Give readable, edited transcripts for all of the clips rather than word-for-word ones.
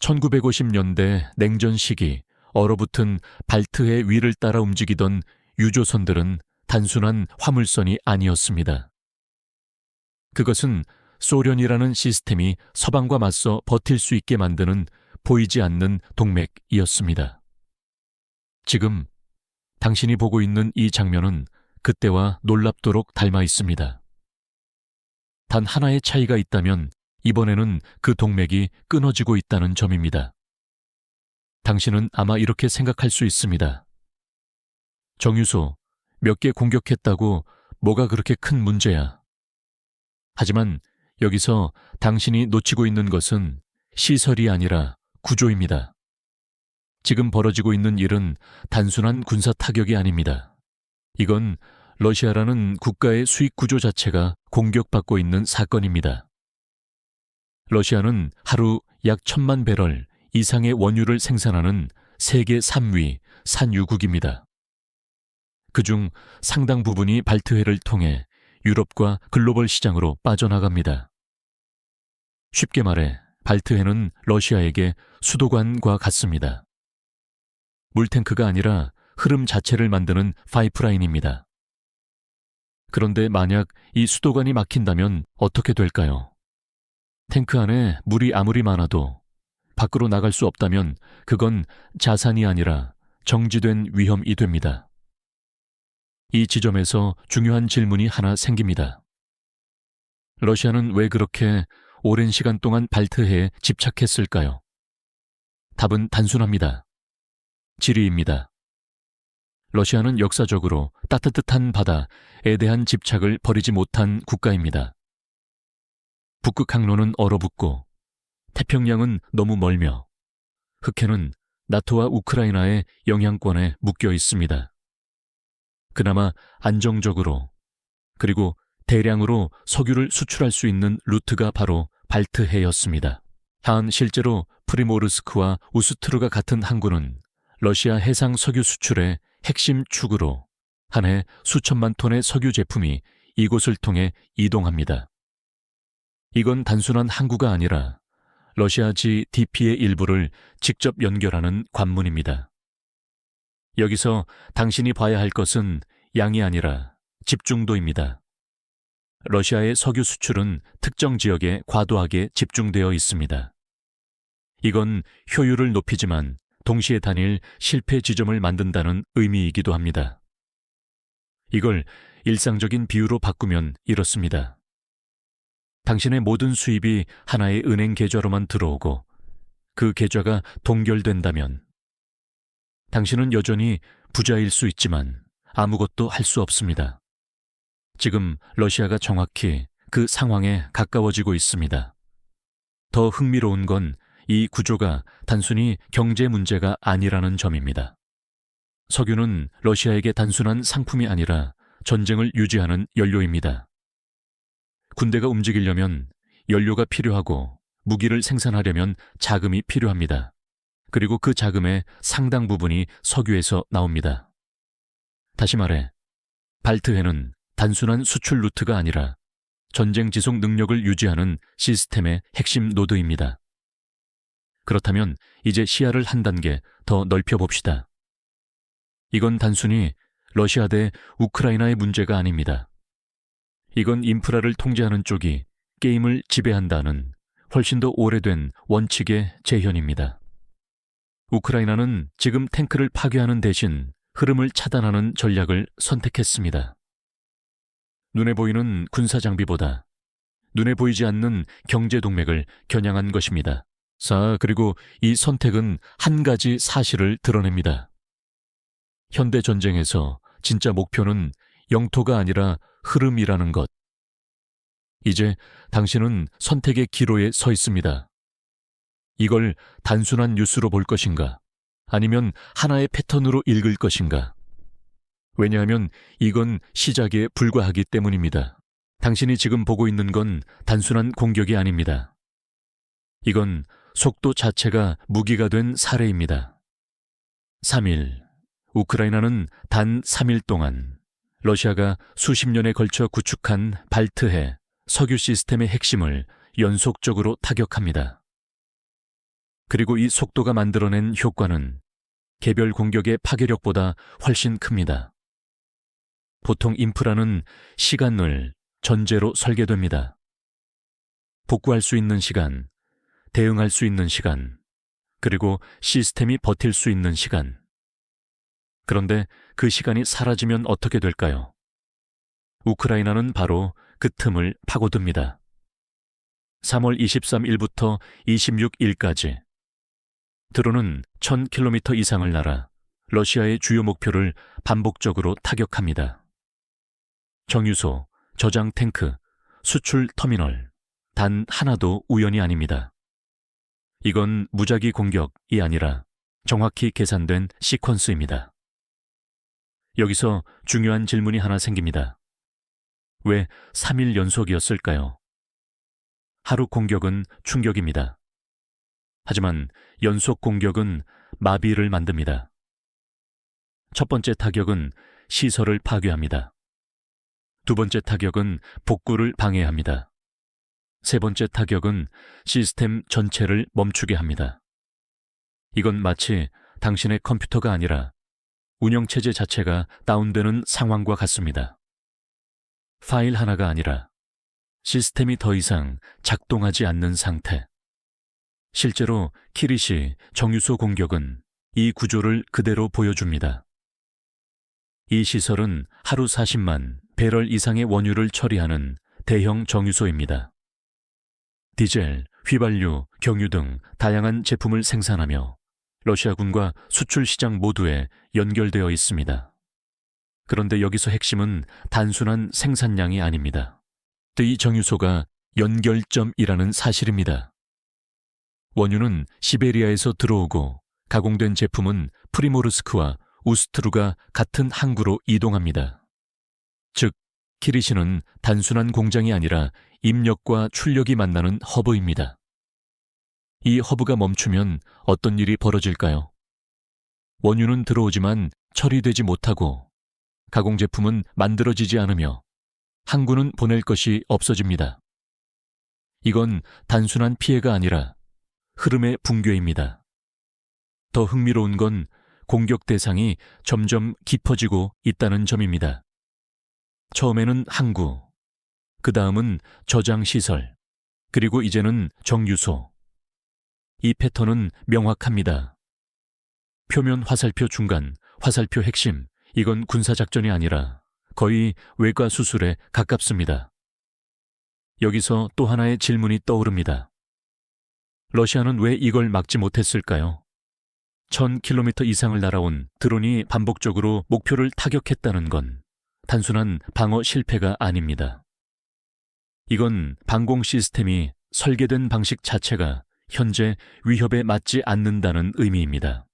1950년대 냉전 시기 얼어붙은 발트해 위를 따라 움직이던 유조선들은 단순한 화물선이 아니었습니다. 그것은 소련이라는 시스템이 서방과 맞서 버틸 수 있게 만드는 보이지 않는 동맥이었습니다. 지금 당신이 보고 있는 이 장면은 그때와 놀랍도록 닮아 있습니다. 단 하나의 차이가 있다면 이번에는 그 동맥이 끊어지고 있다는 점입니다. 당신은 아마 이렇게 생각할 수 있습니다. 정유소, 몇 개 공격했다고 뭐가 그렇게 큰 문제야. 하지만 여기서 당신이 놓치고 있는 것은 시설이 아니라 구조입니다. 지금 벌어지고 있는 일은 단순한 군사 타격이 아닙니다. 이건 러시아라는 국가의 수익 구조 자체가 공격받고 있는 사건입니다. 러시아는 하루 약 1,000만 배럴 이상의 원유를 생산하는 세계 3위 산유국입니다. 그중 상당 부분이 발트해를 통해 유럽과 글로벌 시장으로 빠져나갑니다. 쉽게 말해 발트해는 러시아에게 수도관과 같습니다. 물탱크가 아니라 흐름 자체를 만드는 파이프라인입니다. 그런데 만약 이 수도관이 막힌다면 어떻게 될까요? 탱크 안에 물이 아무리 많아도 밖으로 나갈 수 없다면 그건 자산이 아니라 정지된 위험이 됩니다. 이 지점에서 중요한 질문이 하나 생깁니다. 러시아는 왜 그렇게 오랜 시간 동안 발트해에 집착했을까요? 답은 단순합니다. 지리입니다. 러시아는 역사적으로 따뜻한 바다에 대한 집착을 버리지 못한 국가입니다. 북극 항로는 얼어붙고 태평양은 너무 멀며 흑해는 나토와 우크라이나의 영향권에 묶여 있습니다. 그나마 안정적으로 그리고 대량으로 석유를 수출할 수 있는 루트가 바로 발트해였습니다. 한 실제로 프리모르스크와 우스트르가 같은 항구는 러시아 해상 석유 수출의 핵심 축으로 한 해 수천만 톤의 석유 제품이 이곳을 통해 이동합니다. 이건 단순한 항구가 아니라 러시아지 DP의 일부를 직접 연결하는 관문입니다. 여기서 당신이 봐야 할 것은 양이 아니라 집중도입니다. 러시아의 석유 수출은 특정 지역에 과도하게 집중되어 있습니다. 이건 효율을 높이지만 동시에 단일 실패 지점을 만든다는 의미이기도 합니다. 이걸 일상적인 비유로 바꾸면 이렇습니다. 당신의 모든 수입이 하나의 은행 계좌로만 들어오고 그 계좌가 동결된다면 당신은 여전히 부자일 수 있지만 아무것도 할 수 없습니다. 지금 러시아가 정확히 그 상황에 가까워지고 있습니다. 더 흥미로운 건 이 구조가 단순히 경제 문제가 아니라는 점입니다. 석유는 러시아에게 단순한 상품이 아니라 전쟁을 유지하는 연료입니다. 군대가 움직이려면 연료가 필요하고 무기를 생산하려면 자금이 필요합니다. 그리고 그 자금의 상당 부분이 석유에서 나옵니다. 다시 말해, 발트해는 단순한 수출 루트가 아니라 전쟁 지속 능력을 유지하는 시스템의 핵심 노드입니다. 그렇다면 이제 시야를 한 단계 더 넓혀봅시다. 이건 단순히 러시아 대 우크라이나의 문제가 아닙니다. 이건 인프라를 통제하는 쪽이 게임을 지배한다는 훨씬 더 오래된 원칙의 재현입니다. 우크라이나는 지금 탱크를 파괴하는 대신 흐름을 차단하는 전략을 선택했습니다. 눈에 보이는 군사 장비보다 눈에 보이지 않는 경제 동맥을 겨냥한 것입니다. 그리고 이 선택은 한 가지 사실을 드러냅니다. 현대 전쟁에서 진짜 목표는 영토가 아니라 흐름이라는 것. 이제 당신은 선택의 기로에 서 있습니다. 이걸 단순한 뉴스로 볼 것인가? 아니면 하나의 패턴으로 읽을 것인가? 왜냐하면 이건 시작에 불과하기 때문입니다. 당신이 지금 보고 있는 건 단순한 공격이 아닙니다. 이건 속도 자체가 무기가 된 사례입니다. 3일, 우크라이나는 단 3일 동안 러시아가 수십 년에 걸쳐 구축한 발트해 석유 시스템의 핵심을 연속적으로 타격합니다. 그리고 이 속도가 만들어낸 효과는 개별 공격의 파괴력보다 훨씬 큽니다. 보통 인프라는 시간을 전제로 설계됩니다. 복구할 수 있는 시간, 대응할 수 있는 시간, 그리고 시스템이 버틸 수 있는 시간. 그런데 그 시간이 사라지면 어떻게 될까요? 우크라이나는 바로 그 틈을 파고듭니다. 3월 23일부터 26일까지 드론은 1000km 이상을 날아 러시아의 주요 목표를 반복적으로 타격합니다. 정유소, 저장 탱크, 수출 터미널, 단 하나도 우연이 아닙니다. 이건 무작위 공격이 아니라 정확히 계산된 시퀀스입니다. 여기서 중요한 질문이 하나 생깁니다. 왜 3일 연속이었을까요? 하루 공격은 충격입니다. 하지만 연속 공격은 마비를 만듭니다. 첫 번째 타격은 시설을 파괴합니다. 두 번째 타격은 복구를 방해합니다. 세 번째 타격은 시스템 전체를 멈추게 합니다. 이건 마치 당신의 컴퓨터가 아니라 운영체제 자체가 다운되는 상황과 같습니다. 파일 하나가 아니라 시스템이 더 이상 작동하지 않는 상태. 실제로 키리시 정유소 공격은 이 구조를 그대로 보여줍니다. 이 시설은 하루 40만 배럴 이상의 원유를 처리하는 대형 정유소입니다. 디젤, 휘발유, 경유 등 다양한 제품을 생산하며 러시아군과 수출 시장 모두에 연결되어 있습니다. 그런데 여기서 핵심은 단순한 생산량이 아닙니다. 이 정유소가 연결점이라는 사실입니다. 원유는 시베리아에서 들어오고 가공된 제품은 프리모르스크와 우스트루가 같은 항구로 이동합니다. 즉, 키리시는 단순한 공장이 아니라 입력과 출력이 만나는 허브입니다. 이 허브가 멈추면 어떤 일이 벌어질까요? 원유는 들어오지만 처리되지 못하고 가공 제품은 만들어지지 않으며 항구는 보낼 것이 없어집니다. 이건 단순한 피해가 아니라 흐름의 붕괴입니다. 더 흥미로운 건 공격 대상이 점점 깊어지고 있다는 점입니다. 처음에는 항구, 그 다음은 저장시설, 그리고 이제는 정유소. 이 패턴은 명확합니다. 표면 화살표 중간, 화살표 핵심, 이건 군사작전이 아니라 거의 외과 수술에 가깝습니다. 여기서 또 하나의 질문이 떠오릅니다. 러시아는 왜 이걸 막지 못했을까요? 1000km 이상을 날아온 드론이 반복적으로 목표를 타격했다는 건 단순한 방어 실패가 아닙니다. 이건 방공 시스템이 설계된 방식 자체가 현재 위협에 맞지 않는다는 의미입니다.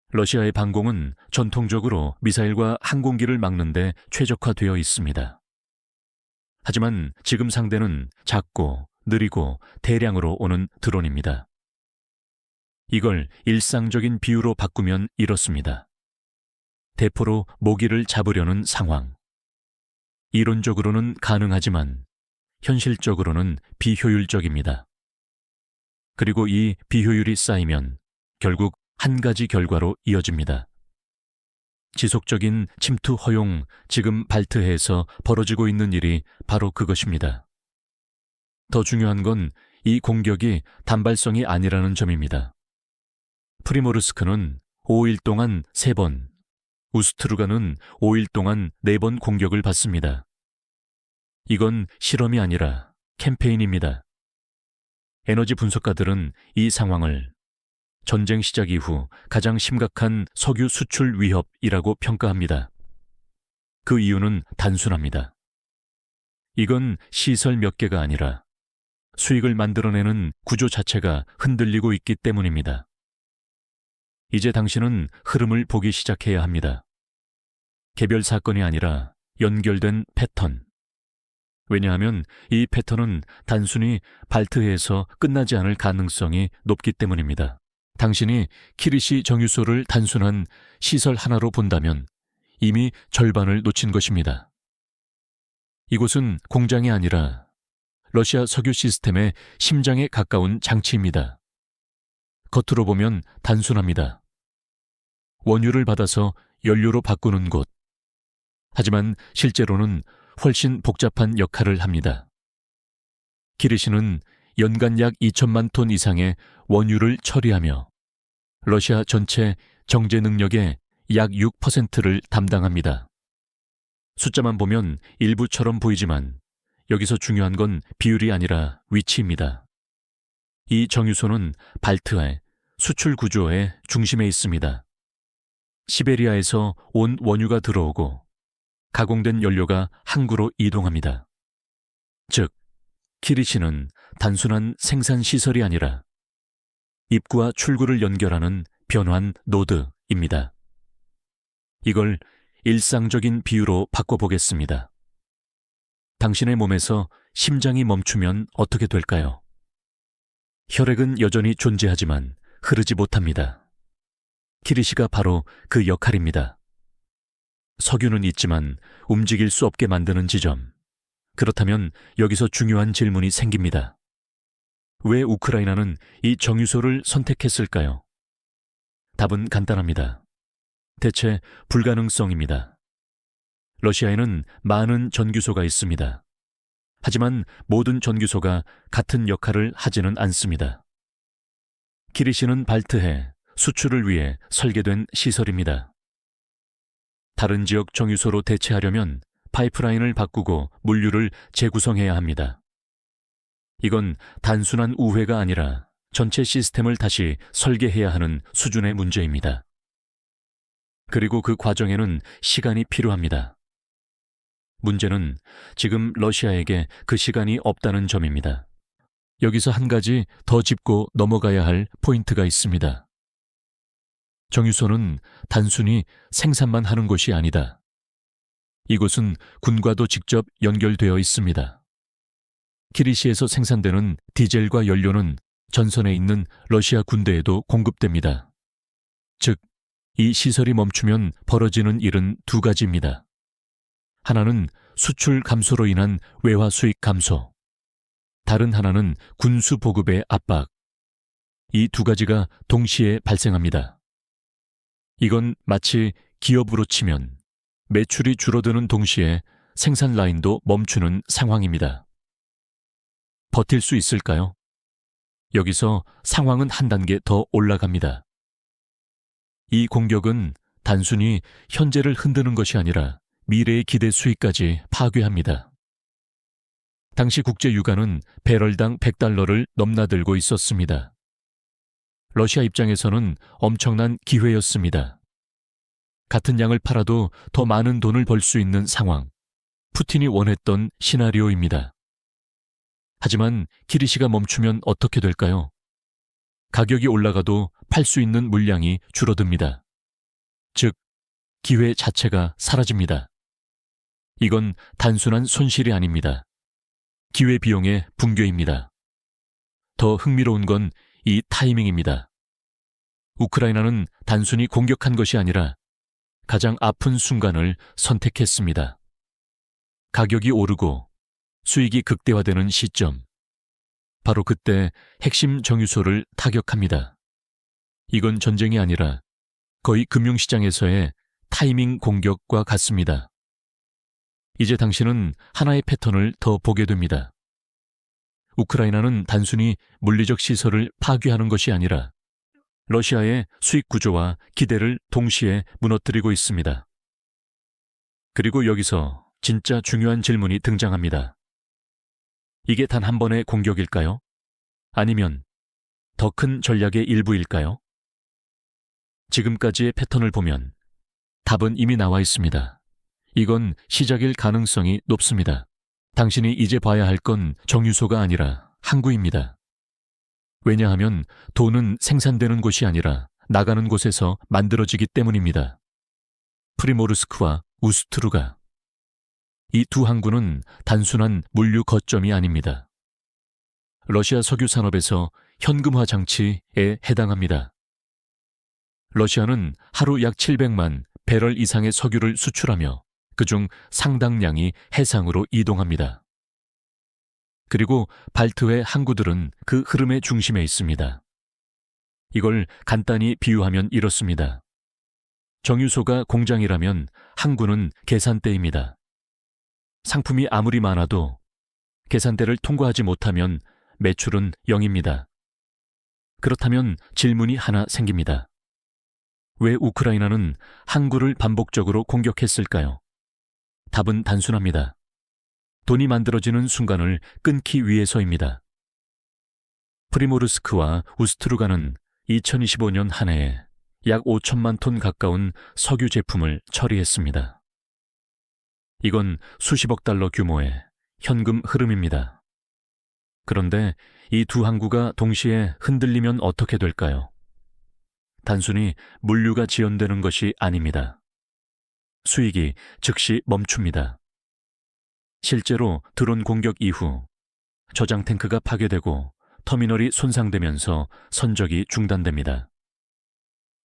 러시아의 방공은 전통적으로 미사일과 항공기를 막는 데 최적화되어 있습니다. 하지만 지금 상대는 작고 느리고 대량으로 오는 드론입니다. 이걸 일상적인 비유로 바꾸면 이렇습니다. 대포로 모기를 잡으려는 상황. 이론적으로는 가능하지만 현실적으로는 비효율적입니다. 그리고 이 비효율이 쌓이면 결국 한 가지 결과로 이어집니다. 지속적인 침투 허용, 지금 발트해에서 벌어지고 있는 일이 바로 그것입니다. 더 중요한 건 이 공격이 단발성이 아니라는 점입니다. 프리모르스크는 5일 동안 3번, 우스트루가는 5일 동안 4번 공격을 받습니다. 이건 실험이 아니라 캠페인입니다. 에너지 분석가들은 이 상황을 전쟁 시작 이후 가장 심각한 석유 수출 위협이라고 평가합니다. 그 이유는 단순합니다. 이건 시설 몇 개가 아니라 수익을 만들어내는 구조 자체가 흔들리고 있기 때문입니다. 이제 당신은 흐름을 보기 시작해야 합니다. 개별 사건이 아니라 연결된 패턴. 왜냐하면 이 패턴은 단순히 발트해에서 끝나지 않을 가능성이 높기 때문입니다. 당신이 키리시 정유소를 단순한 시설 하나로 본다면 이미 절반을 놓친 것입니다. 이곳은 공장이 아니라 러시아 석유 시스템의 심장에 가까운 장치입니다. 겉으로 보면 단순합니다. 원유를 받아서 연료로 바꾸는 곳. 하지만 실제로는 훨씬 복잡한 역할을 합니다. 기르시는 연간 약 2천만 톤 이상의 원유를 처리하며 러시아 전체 정제 능력의 약 6%를 담당합니다. 숫자만 보면 일부처럼 보이지만 여기서 중요한 건 비율이 아니라 위치입니다. 이 정유소는 발트해 수출 구조의 중심에 있습니다. 시베리아에서 온 원유가 들어오고 가공된 연료가 항구로 이동합니다. 즉, 키리시는 단순한 생산 시설이 아니라 입구와 출구를 연결하는 변환 노드입니다. 이걸 일상적인 비유로 바꿔보겠습니다. 당신의 몸에서 심장이 멈추면 어떻게 될까요? 혈액은 여전히 존재하지만 흐르지 못합니다. 키리시가 바로 그 역할입니다. 석유는 있지만 움직일 수 없게 만드는 지점. 그렇다면 여기서 중요한 질문이 생깁니다. 왜 우크라이나는 이 정유소를 선택했을까요? 답은 간단합니다. 대체 불가능성입니다. 러시아에는 많은 전기소가 있습니다. 하지만 모든 전기소가 같은 역할을 하지는 않습니다. 키리시는 발트해 수출을 위해 설계된 시설입니다. 다른 지역 정유소로 대체하려면 파이프라인을 바꾸고 물류를 재구성해야 합니다. 이건 단순한 우회가 아니라 전체 시스템을 다시 설계해야 하는 수준의 문제입니다. 그리고 그 과정에는 시간이 필요합니다. 문제는 지금 러시아에게 그 시간이 없다는 점입니다. 여기서 한 가지 더 짚고 넘어가야 할 포인트가 있습니다. 정유소는 단순히 생산만 하는 곳이 아니다. 이곳은 군과도 직접 연결되어 있습니다. 키리시에서 생산되는 디젤과 연료는 전선에 있는 러시아 군대에도 공급됩니다. 즉, 이 시설이 멈추면 벌어지는 일은 두 가지입니다. 하나는 수출 감소로 인한 외화 수익 감소, 다른 하나는 군수 보급의 압박. 이 두 가지가 동시에 발생합니다. 이건 마치 기업으로 치면 매출이 줄어드는 동시에 생산 라인도 멈추는 상황입니다. 버틸 수 있을까요? 여기서 상황은 한 단계 더 올라갑니다. 이 공격은 단순히 현재를 흔드는 것이 아니라 미래의 기대 수익까지 파괴합니다. 당시 국제 유가는 배럴당 $100를 넘나들고 있었습니다. 러시아 입장에서는 엄청난 기회였습니다. 같은 양을 팔아도 더 많은 돈을 벌 수 있는 상황, 푸틴이 원했던 시나리오입니다. 하지만 키리시가 멈추면 어떻게 될까요? 가격이 올라가도 팔 수 있는 물량이 줄어듭니다. 즉, 기회 자체가 사라집니다. 이건 단순한 손실이 아닙니다. 기회비용의 붕괴입니다. 더 흥미로운 건 이 타이밍입니다. 우크라이나는 단순히 공격한 것이 아니라 가장 아픈 순간을 선택했습니다. 가격이 오르고 수익이 극대화되는 시점. 바로 그때 핵심 정유소를 타격합니다. 이건 전쟁이 아니라 거의 금융시장에서의 타이밍 공격과 같습니다. 이제 당신은 하나의 패턴을 더 보게 됩니다. 우크라이나는 단순히 물리적 시설을 파괴하는 것이 아니라 러시아의 수익 구조와 기대를 동시에 무너뜨리고 있습니다. 그리고 여기서 진짜 중요한 질문이 등장합니다. 이게 단 한 번의 공격일까요? 아니면 더 큰 전략의 일부일까요? 지금까지의 패턴을 보면 답은 이미 나와 있습니다. 이건 시작일 가능성이 높습니다. 당신이 이제 봐야 할 건 정유소가 아니라 항구입니다. 왜냐하면 돈은 생산되는 곳이 아니라 나가는 곳에서 만들어지기 때문입니다. 프리모르스크와 우스트루가. 이 두 항구는 단순한 물류 거점이 아닙니다. 러시아 석유 산업에서 현금화 장치에 해당합니다. 러시아는 하루 약 700만 배럴 이상의 석유를 수출하며 그중 상당량이 해상으로 이동합니다. 그리고 발트해 항구들은 그 흐름의 중심에 있습니다. 이걸 간단히 비유하면 이렇습니다. 정유소가 공장이라면 항구는 계산대입니다. 상품이 아무리 많아도 계산대를 통과하지 못하면 매출은 0입니다. 그렇다면 질문이 하나 생깁니다. 왜 우크라이나는 항구를 반복적으로 공격했을까요? 답은 단순합니다. 돈이 만들어지는 순간을 끊기 위해서입니다. 프리모르스크와 우스트루가는 2025년 한 해에 약 5천만 톤 가까운 석유 제품을 처리했습니다. 이건 수십억 달러 규모의 현금 흐름입니다. 그런데 이 두 항구가 동시에 흔들리면 어떻게 될까요? 단순히 물류가 지연되는 것이 아닙니다. 수익이 즉시 멈춥니다. 실제로 드론 공격 이후 저장 탱크가 파괴되고 터미널이 손상되면서 선적이 중단됩니다.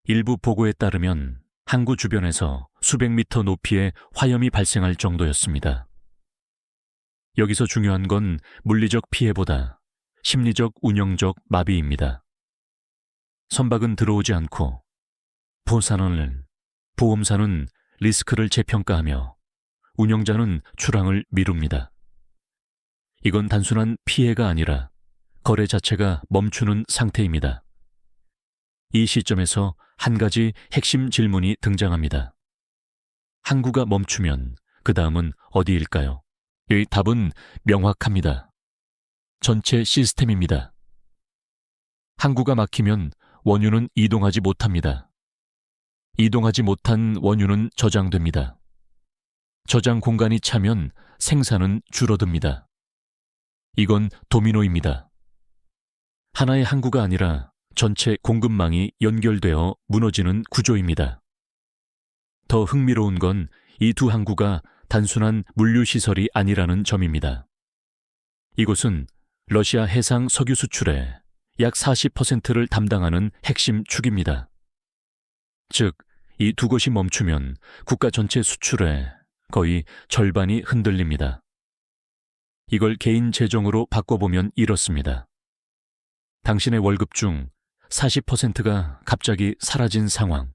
일부 보고에 따르면 항구 주변에서 수백 미터 높이의 화염이 발생할 정도였습니다. 여기서 중요한 건 물리적 피해보다 심리적 운영적 마비입니다. 선박은 들어오지 않고 보험사는 리스크를 재평가하며 운영자는 출항을 미룹니다. 이건 단순한 피해가 아니라 거래 자체가 멈추는 상태입니다. 이 시점에서 한 가지 핵심 질문이 등장합니다. 항구가 멈추면 그 다음은 어디일까요? 이 답은 명확합니다. 전체 시스템입니다. 항구가 막히면 원유는 이동하지 못합니다. 이동하지 못한 원유는 저장됩니다. 저장 공간이 차면 생산은 줄어듭니다. 이건 도미노입니다. 하나의 항구가 아니라 전체 공급망이 연결되어 무너지는 구조입니다. 더 흥미로운 건 이 두 항구가 단순한 물류시설이 아니라는 점입니다. 이곳은 러시아 해상 석유 수출의 약 40%를 담당하는 핵심 축입니다. 즉, 이 두 곳이 멈추면 국가 전체 수출의 거의 절반이 흔들립니다. 이걸 개인 재정으로 바꿔보면 이렇습니다. 당신의 월급 중 40%가 갑자기 사라진 상황.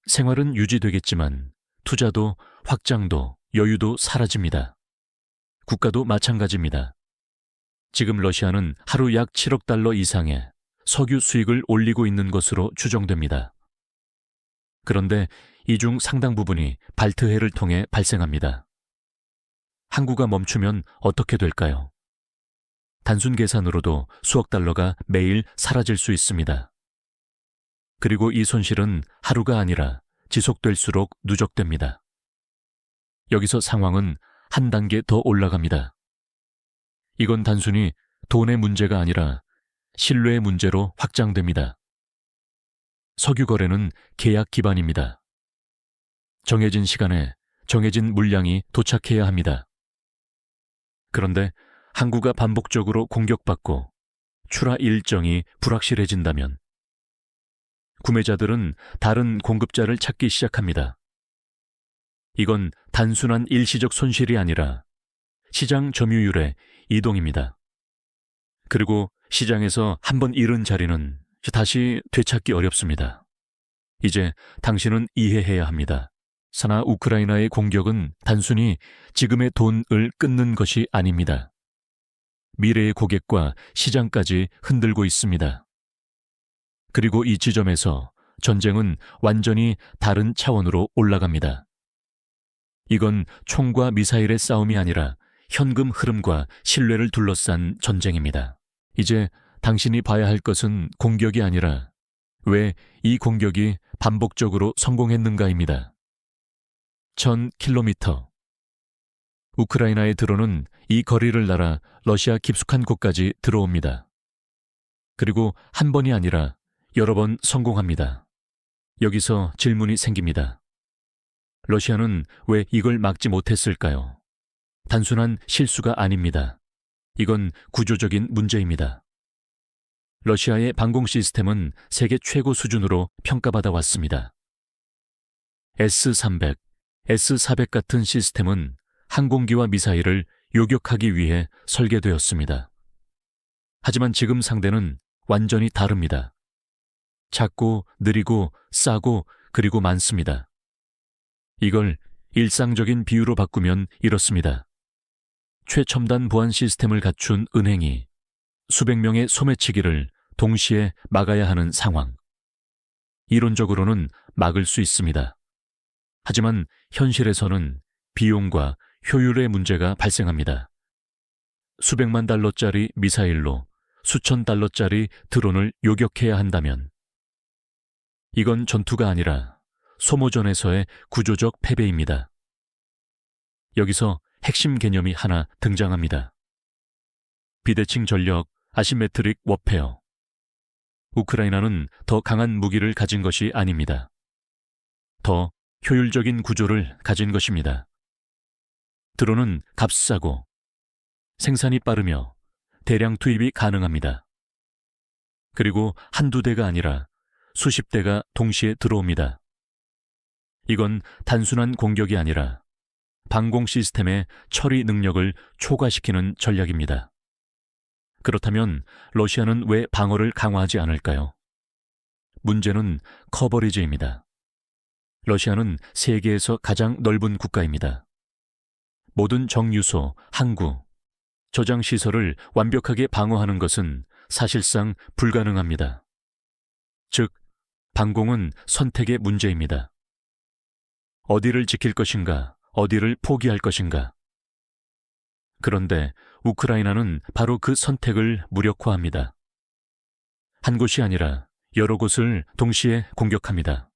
생활은 유지되겠지만 투자도 확장도 여유도 사라집니다. 국가도 마찬가지입니다. 지금 러시아는 하루 약 7억 달러 이상의 석유 수익을 올리고 있는 것으로 추정됩니다. 그런데 이 중 상당 부분이 발트해를 통해 발생합니다. 항구가 멈추면 어떻게 될까요? 단순 계산으로도 수억 달러가 매일 사라질 수 있습니다. 그리고 이 손실은 하루가 아니라 지속될수록 누적됩니다. 여기서 상황은 한 단계 더 올라갑니다. 이건 단순히 돈의 문제가 아니라 신뢰의 문제로 확장됩니다. 석유 거래는 계약 기반입니다. 정해진 시간에 정해진 물량이 도착해야 합니다. 그런데 항구가 반복적으로 공격받고 출하 일정이 불확실해진다면 구매자들은 다른 공급자를 찾기 시작합니다. 이건 단순한 일시적 손실이 아니라 시장 점유율의 이동입니다. 그리고 시장에서 한번 잃은 자리는 다시 되찾기 어렵습니다. 이제 당신은 이해해야 합니다. 사나 우크라이나의 공격은 단순히 지금의 돈을 끊는 것이 아닙니다. 미래의 고객과 시장까지 흔들고 있습니다. 그리고 이 지점에서 전쟁은 완전히 다른 차원으로 올라갑니다. 이건 총과 미사일의 싸움이 아니라 현금 흐름과 신뢰를 둘러싼 전쟁입니다. 이제 당신이 봐야 할 것은 공격이 아니라 왜 이 공격이 반복적으로 성공했는가입니다. 1000km. 우크라이나의 드론은 이 거리를 날아 러시아 깊숙한 곳까지 들어옵니다. 그리고 한 번이 아니라 여러 번 성공합니다. 여기서 질문이 생깁니다. 러시아는 왜 이걸 막지 못했을까요? 단순한 실수가 아닙니다. 이건 구조적인 문제입니다. 러시아의 방공 시스템은 세계 최고 수준으로 평가받아 왔습니다. S-300, S-400 같은 시스템은 항공기와 미사일을 요격하기 위해 설계되었습니다. 하지만 지금 상대는 완전히 다릅니다. 작고 느리고 싸고 그리고 많습니다. 이걸 일상적인 비유로 바꾸면 이렇습니다. 최첨단 보안 시스템을 갖춘 은행이 수백 명의 소매치기를 동시에 막아야 하는 상황. 이론적으로는 막을 수 있습니다. 하지만 현실에서는 비용과 효율의 문제가 발생합니다. 수백만 달러짜리 미사일로 수천 달러짜리 드론을 요격해야 한다면 이건 전투가 아니라 소모전에서의 구조적 패배입니다. 여기서 핵심 개념이 하나 등장합니다. 비대칭 전력 아시메트릭 워페어. 우크라이나는 더 강한 무기를 가진 것이 아닙니다. 더 효율적인 구조를 가진 것입니다. 드론은 값싸고 생산이 빠르며 대량 투입이 가능합니다. 그리고 한두 대가 아니라 수십 대가 동시에 들어옵니다. 이건 단순한 공격이 아니라 방공 시스템의 처리 능력을 초과시키는 전략입니다. 그렇다면 러시아는 왜 방어를 강화하지 않을까요? 문제는 커버리지입니다. 러시아는 세계에서 가장 넓은 국가입니다. 모든 정유소, 항구, 저장 시설을 완벽하게 방어하는 것은 사실상 불가능합니다. 즉, 방공은 선택의 문제입니다. 어디를 지킬 것인가, 어디를 포기할 것인가. 그런데 우크라이나는 바로 그 선택을 무력화합니다. 한 곳이 아니라 여러 곳을 동시에 공격합니다.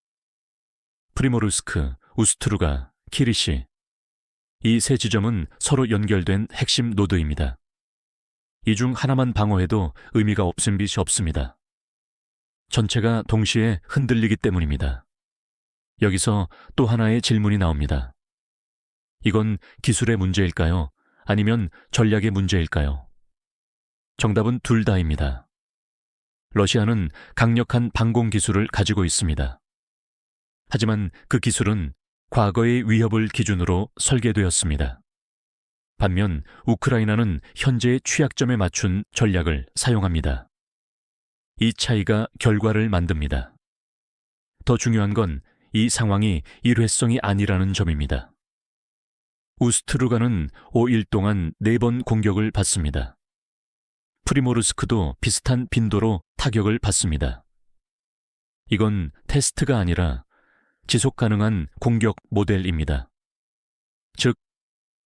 프리모르스크, 우스트루가, 키리시. 이 세 지점은 서로 연결된 핵심 노드입니다. 이 중 하나만 방어해도 의미가 없은 빛이 없습니다. 전체가 동시에 흔들리기 때문입니다. 여기서 또 하나의 질문이 나옵니다. 이건 기술의 문제일까요? 아니면 전략의 문제일까요? 정답은 둘 다입니다. 러시아는 강력한 방공 기술을 가지고 있습니다. 하지만 그 기술은 과거의 위협을 기준으로 설계되었습니다. 반면 우크라이나는 현재의 취약점에 맞춘 전략을 사용합니다. 이 차이가 결과를 만듭니다. 더 중요한 건 이 상황이 일회성이 아니라는 점입니다. 우스트루가는 5일 동안 4번 공격을 받습니다. 프리모르스크도 비슷한 빈도로 타격을 받습니다. 이건 테스트가 아니라 지속 가능한 공격 모델입니다. 즉,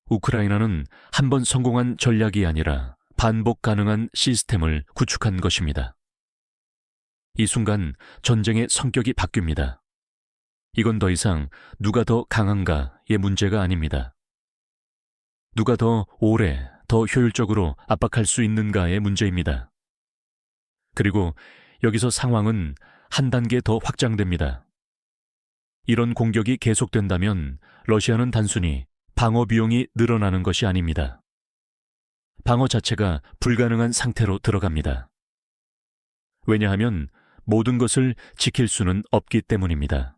우크라이나는 한 번 성공한 전략이 아니라 반복 가능한 시스템을 구축한 것입니다. 이 순간 전쟁의 성격이 바뀝니다. 이건 더 이상 누가 더 강한가의 문제가 아닙니다. 누가 더 오래, 더 효율적으로 압박할 수 있는가의 문제입니다. 그리고 여기서 상황은 한 단계 더 확장됩니다. 이런 공격이 계속된다면 러시아는 단순히 방어 비용이 늘어나는 것이 아닙니다. 방어 자체가 불가능한 상태로 들어갑니다. 왜냐하면 모든 것을 지킬 수는 없기 때문입니다.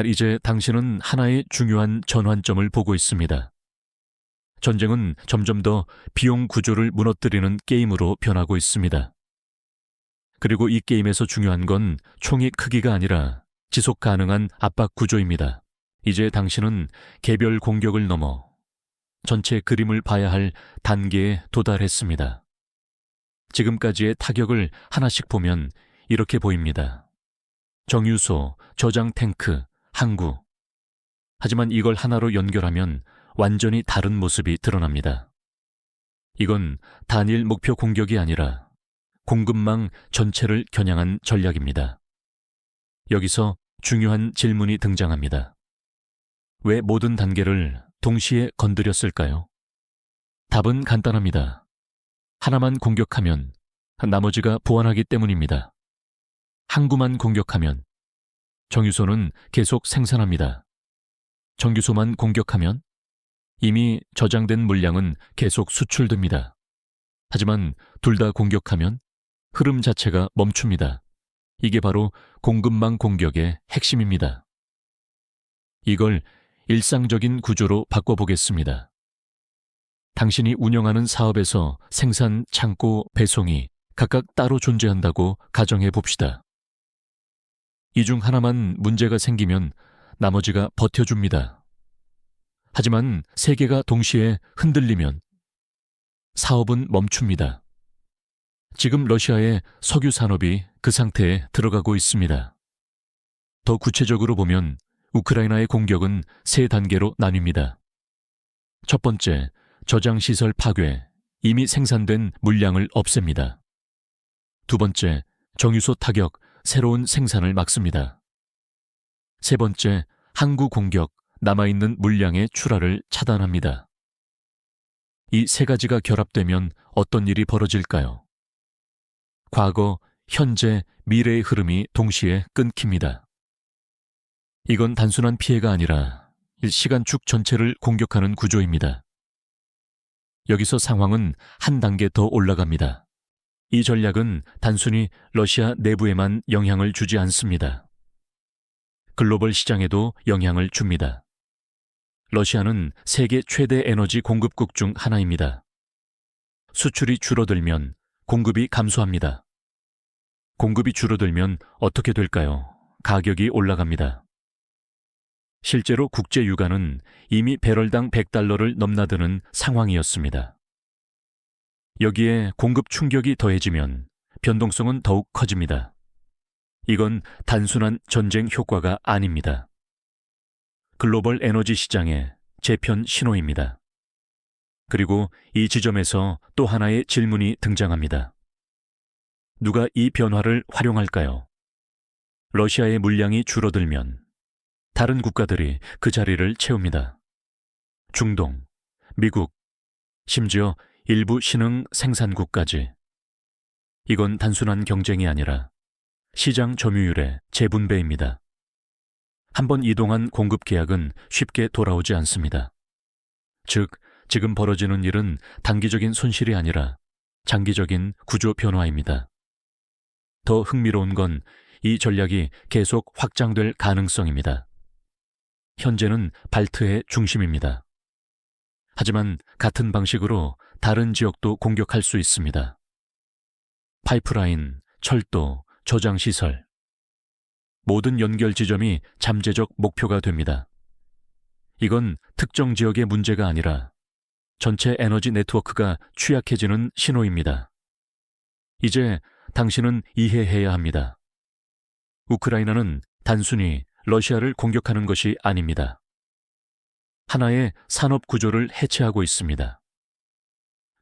이제 당신은 하나의 중요한 전환점을 보고 있습니다. 전쟁은 점점 더 비용 구조를 무너뜨리는 게임으로 변하고 있습니다. 그리고 이 게임에서 중요한 건 총의 크기가 아니라 지속 가능한 압박 구조입니다. 이제 당신은 개별 공격을 넘어 전체 그림을 봐야 할 단계에 도달했습니다. 지금까지의 타격을 하나씩 보면 이렇게 보입니다. 정유소, 저장 탱크, 항구. 하지만 이걸 하나로 연결하면 완전히 다른 모습이 드러납니다. 이건 단일 목표 공격이 아니라 공급망 전체를 겨냥한 전략입니다. 여기서 중요한 질문이 등장합니다. 왜 모든 단계를 동시에 건드렸을까요? 답은 간단합니다. 하나만 공격하면 나머지가 보완하기 때문입니다. 항구만 공격하면 정유소는 계속 생산합니다. 정유소만 공격하면 이미 저장된 물량은 계속 수출됩니다. 하지만 둘 다 공격하면 흐름 자체가 멈춥니다. 이게 바로 공급망 공격의 핵심입니다. 이걸 일상적인 구조로 바꿔보겠습니다. 당신이 운영하는 사업에서 생산, 창고, 배송이 각각 따로 존재한다고 가정해 봅시다. 이 중 하나만 문제가 생기면 나머지가 버텨줍니다. 하지만 세 개가 동시에 흔들리면 사업은 멈춥니다. 지금 러시아의 석유 산업이 그 상태에 들어가고 있습니다. 더 구체적으로 보면 우크라이나의 공격은 세 단계로 나뉩니다. 첫 번째, 저장시설 파괴, 이미 생산된 물량을 없앱니다. 두 번째, 정유소 타격, 새로운 생산을 막습니다. 세 번째, 항구 공격, 남아있는 물량의 출하를 차단합니다. 이 세 가지가 결합되면 어떤 일이 벌어질까요? 과거, 현재, 미래의 흐름이 동시에 끊깁니다. 이건 단순한 피해가 아니라 시간축 전체를 공격하는 구조입니다. 여기서 상황은 한 단계 더 올라갑니다. 이 전략은 단순히 러시아 내부에만 영향을 주지 않습니다. 글로벌 시장에도 영향을 줍니다. 러시아는 세계 최대 에너지 공급국 중 하나입니다. 수출이 줄어들면 공급이 감소합니다. 공급이 줄어들면 어떻게 될까요? 가격이 올라갑니다. 실제로 국제 유가는 이미 배럴당 $100를 넘나드는 상황이었습니다. 여기에 공급 충격이 더해지면 변동성은 더욱 커집니다. 이건 단순한 전쟁 효과가 아닙니다. 글로벌 에너지 시장의 재편 신호입니다. 그리고 이 지점에서 또 하나의 질문이 등장합니다. 누가 이 변화를 활용할까요? 러시아의 물량이 줄어들면 다른 국가들이 그 자리를 채웁니다. 중동, 미국, 심지어 일부 신흥 생산국까지. 이건 단순한 경쟁이 아니라 시장 점유율의 재분배입니다. 한번 이동한 공급 계약은 쉽게 돌아오지 않습니다. 즉, 지금 벌어지는 일은 단기적인 손실이 아니라 장기적인 구조 변화입니다. 더 흥미로운 건 이 전략이 계속 확장될 가능성입니다. 현재는 발트의 중심입니다. 하지만 같은 방식으로 다른 지역도 공격할 수 있습니다. 파이프라인, 철도, 저장시설. 모든 연결 지점이 잠재적 목표가 됩니다. 이건 특정 지역의 문제가 아니라 전체 에너지 네트워크가 취약해지는 신호입니다. 이제 당신은 이해해야 합니다. 우크라이나는 단순히 러시아를 공격하는 것이 아닙니다. 하나의 산업 구조를 해체하고 있습니다.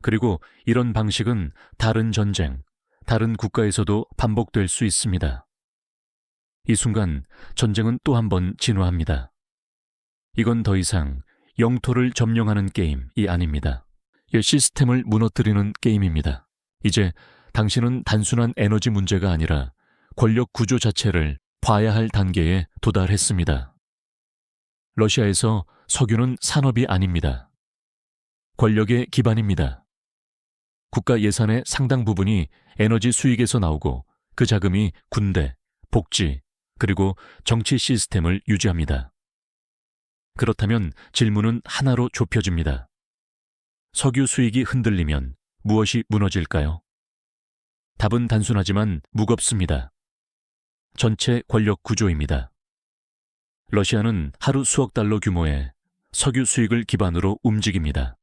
그리고 이런 방식은 다른 전쟁, 다른 국가에서도 반복될 수 있습니다. 이 순간 전쟁은 또 한 번 진화합니다. 이건 더 이상 영토를 점령하는 게임이 아닙니다. 시스템을 무너뜨리는 게임입니다. 이제 당신은 단순한 에너지 문제가 아니라 권력 구조 자체를 봐야 할 단계에 도달했습니다. 러시아에서 석유는 산업이 아닙니다. 권력의 기반입니다. 국가 예산의 상당 부분이 에너지 수익에서 나오고 그 자금이 군대, 복지, 그리고 정치 시스템을 유지합니다. 그렇다면 질문은 하나로 좁혀집니다. 석유 수익이 흔들리면 무엇이 무너질까요? 답은 단순하지만 무겁습니다. 전체 권력 구조입니다. 러시아는 하루 수억 달러 규모의 석유 수익을 기반으로 움직입니다.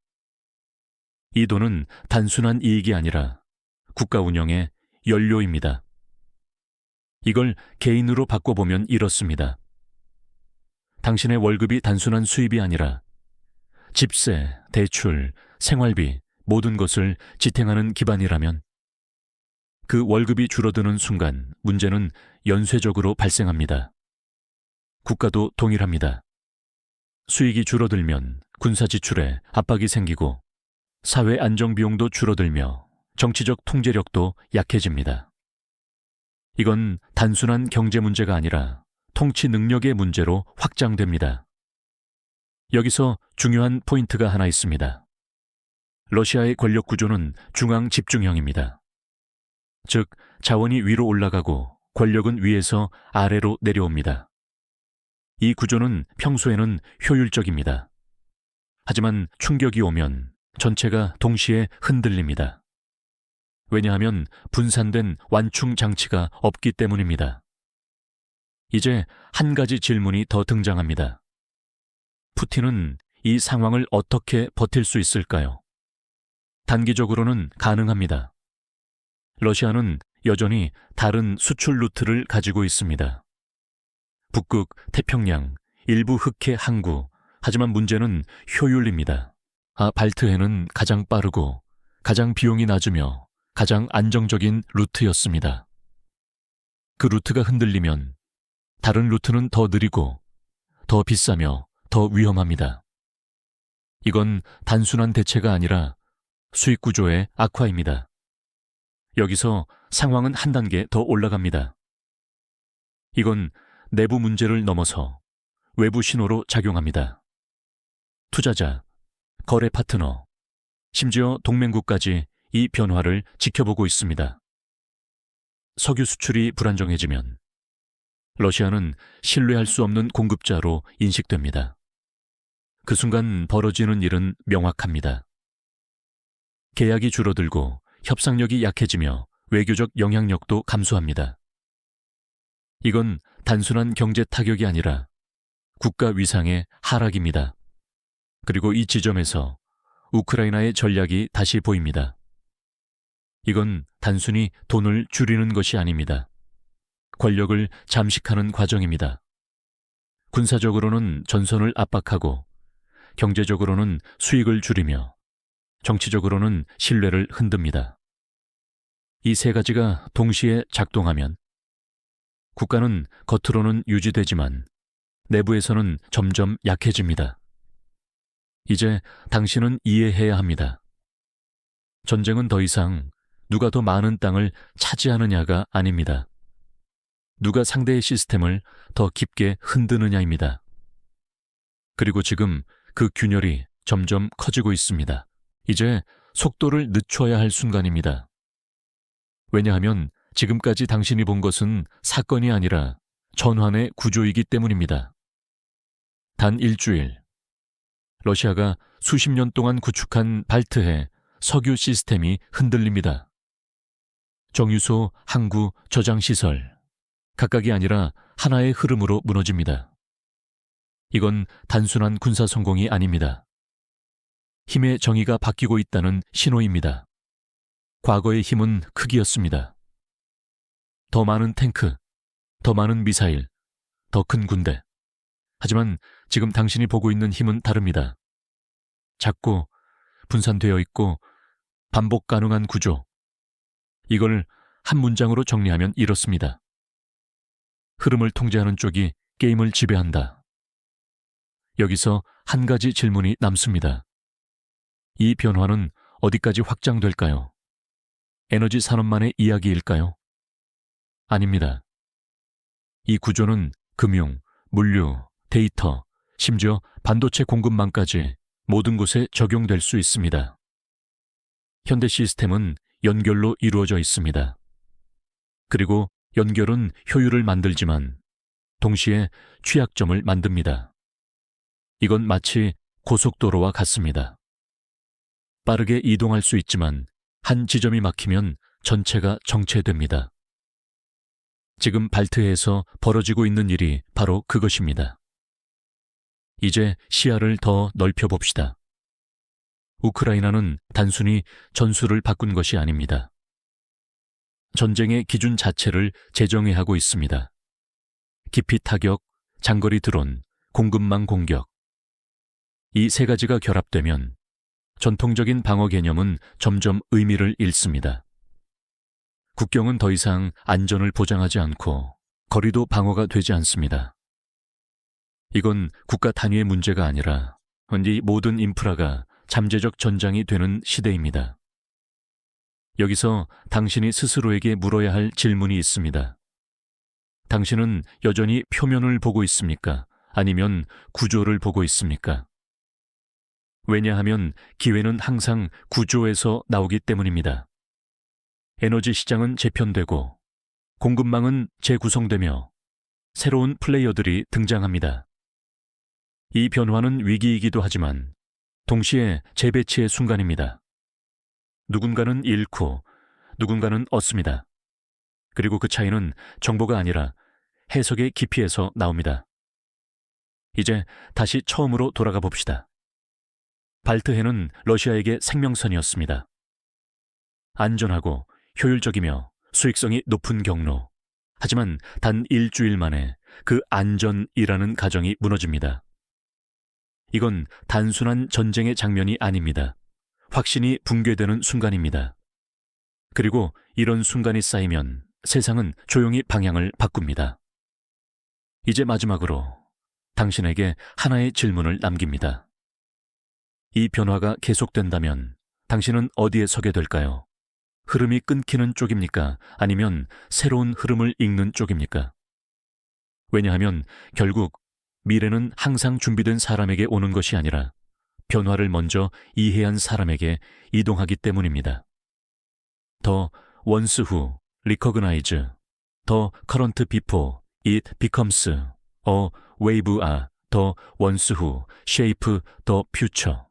이 돈은 단순한 이익이 아니라 국가 운영의 연료입니다. 이걸 개인으로 바꿔보면 이렇습니다. 당신의 월급이 단순한 수입이 아니라 집세, 대출, 생활비, 모든 것을 지탱하는 기반이라면 그 월급이 줄어드는 순간 문제는 연쇄적으로 발생합니다. 국가도 동일합니다. 수익이 줄어들면 군사 지출에 압박이 생기고 사회 안정 비용도 줄어들며 정치적 통제력도 약해집니다. 이건 단순한 경제 문제가 아니라 통치 능력의 문제로 확장됩니다. 여기서 중요한 포인트가 하나 있습니다. 러시아의 권력 구조는 중앙 집중형입니다. 즉, 자원이 위로 올라가고 권력은 위에서 아래로 내려옵니다. 이 구조는 평소에는 효율적입니다. 하지만 충격이 오면 전체가 동시에 흔들립니다. 왜냐하면 분산된 완충 장치가 없기 때문입니다. 이제 한 가지 질문이 더 등장합니다. 푸틴은 이 상황을 어떻게 버틸 수 있을까요? 단기적으로는 가능합니다. 러시아는 여전히 다른 수출 루트를 가지고 있습니다. 북극, 태평양, 일부 흑해 항구. 하지만 문제는 효율입니다. 발트해는 가장 빠르고 가장 비용이 낮으며 가장 안정적인 루트였습니다. 그 루트가 흔들리면 다른 루트는 더 느리고 더 비싸며 더 위험합니다. 이건 단순한 대체가 아니라 수익 구조의 악화입니다. 여기서 상황은 한 단계 더 올라갑니다. 이건 내부 문제를 넘어서 외부 신호로 작용합니다. 투자자, 거래 파트너, 심지어 동맹국까지 이 변화를 지켜보고 있습니다. 석유 수출이 불안정해지면 러시아는 신뢰할 수 없는 공급자로 인식됩니다. 그 순간 벌어지는 일은 명확합니다. 계약이 줄어들고 협상력이 약해지며 외교적 영향력도 감소합니다. 이건 단순한 경제 타격이 아니라 국가 위상의 하락입니다. 그리고 이 지점에서 우크라이나의 전략이 다시 보입니다. 이건 단순히 돈을 줄이는 것이 아닙니다. 권력을 잠식하는 과정입니다. 군사적으로는 전선을 압박하고 경제적으로는 수익을 줄이며 정치적으로는 신뢰를 흔듭니다. 이 세 가지가 동시에 작동하면 국가는 겉으로는 유지되지만 내부에서는 점점 약해집니다. 이제 당신은 이해해야 합니다. 전쟁은 더 이상 누가 더 많은 땅을 차지하느냐가 아닙니다. 누가 상대의 시스템을 더 깊게 흔드느냐입니다. 그리고 지금 그 균열이 점점 커지고 있습니다. 이제 속도를 늦춰야 할 순간입니다. 왜냐하면 지금까지 당신이 본 것은 사건이 아니라 전환의 구조이기 때문입니다. 단 일주일, 러시아가 수십 년 동안 구축한 발트해 석유 시스템이 흔들립니다. 정유소, 항구, 저장시설, 각각이 아니라 하나의 흐름으로 무너집니다. 이건 단순한 군사 성공이 아닙니다. 힘의 정의가 바뀌고 있다는 신호입니다. 과거의 힘은 크기였습니다. 더 많은 탱크, 더 많은 미사일, 더 큰 군대. 하지만 지금 당신이 보고 있는 힘은 다릅니다. 작고 분산되어 있고 반복 가능한 구조. 이걸 한 문장으로 정리하면 이렇습니다. 흐름을 통제하는 쪽이 게임을 지배한다. 여기서 한 가지 질문이 남습니다. 이 변화는 어디까지 확장될까요? 에너지 산업만의 이야기일까요? 아닙니다. 이 구조는 금융, 물류, 데이터, 심지어 반도체 공급망까지 모든 곳에 적용될 수 있습니다. 현대 시스템은 연결로 이루어져 있습니다. 그리고 연결은 효율을 만들지만 동시에 취약점을 만듭니다. 이건 마치 고속도로와 같습니다. 빠르게 이동할 수 있지만 한 지점이 막히면 전체가 정체됩니다. 지금 발트해에서 벌어지고 있는 일이 바로 그것입니다. 이제 시야를 더 넓혀봅시다. 우크라이나는 단순히 전술을 바꾼 것이 아닙니다. 전쟁의 기준 자체를 재정의하고 있습니다. 기피 타격, 장거리 드론, 공급망 공격. 이 세 가지가 결합되면 전통적인 방어 개념은 점점 의미를 잃습니다. 국경은 더 이상 안전을 보장하지 않고 거리도 방어가 되지 않습니다. 이건 국가 단위의 문제가 아니라 이 모든 인프라가 잠재적 전장이 되는 시대입니다. 여기서 당신이 스스로에게 물어야 할 질문이 있습니다. 당신은 여전히 표면을 보고 있습니까? 아니면 구조를 보고 있습니까? 왜냐하면 기회는 항상 구조에서 나오기 때문입니다. 에너지 시장은 재편되고 공급망은 재구성되며 새로운 플레이어들이 등장합니다. 이 변화는 위기이기도 하지만 동시에 재배치의 순간입니다. 누군가는 잃고 누군가는 얻습니다. 그리고 그 차이는 정보가 아니라 해석의 깊이에서 나옵니다. 이제 다시 처음으로 돌아가 봅시다. 발트해는 러시아에게 생명선이었습니다. 안전하고 효율적이며 수익성이 높은 경로. 하지만 단 일주일 만에 그 안전이라는 가정이 무너집니다. 이건 단순한 전쟁의 장면이 아닙니다. 확신이 붕괴되는 순간입니다. 그리고 이런 순간이 쌓이면 세상은 조용히 방향을 바꿉니다. 이제 마지막으로 당신에게 하나의 질문을 남깁니다. 이 변화가 계속된다면 당신은 어디에 서게 될까요? 흐름이 끊기는 쪽입니까? 아니면 새로운 흐름을 읽는 쪽입니까? 왜냐하면 결국 미래는 항상 준비된 사람에게 오는 것이 아니라 변화를 먼저 이해한 사람에게 이동하기 때문입니다. 더 once who, recognize, the current before it becomes a wave are the ones who shape the future.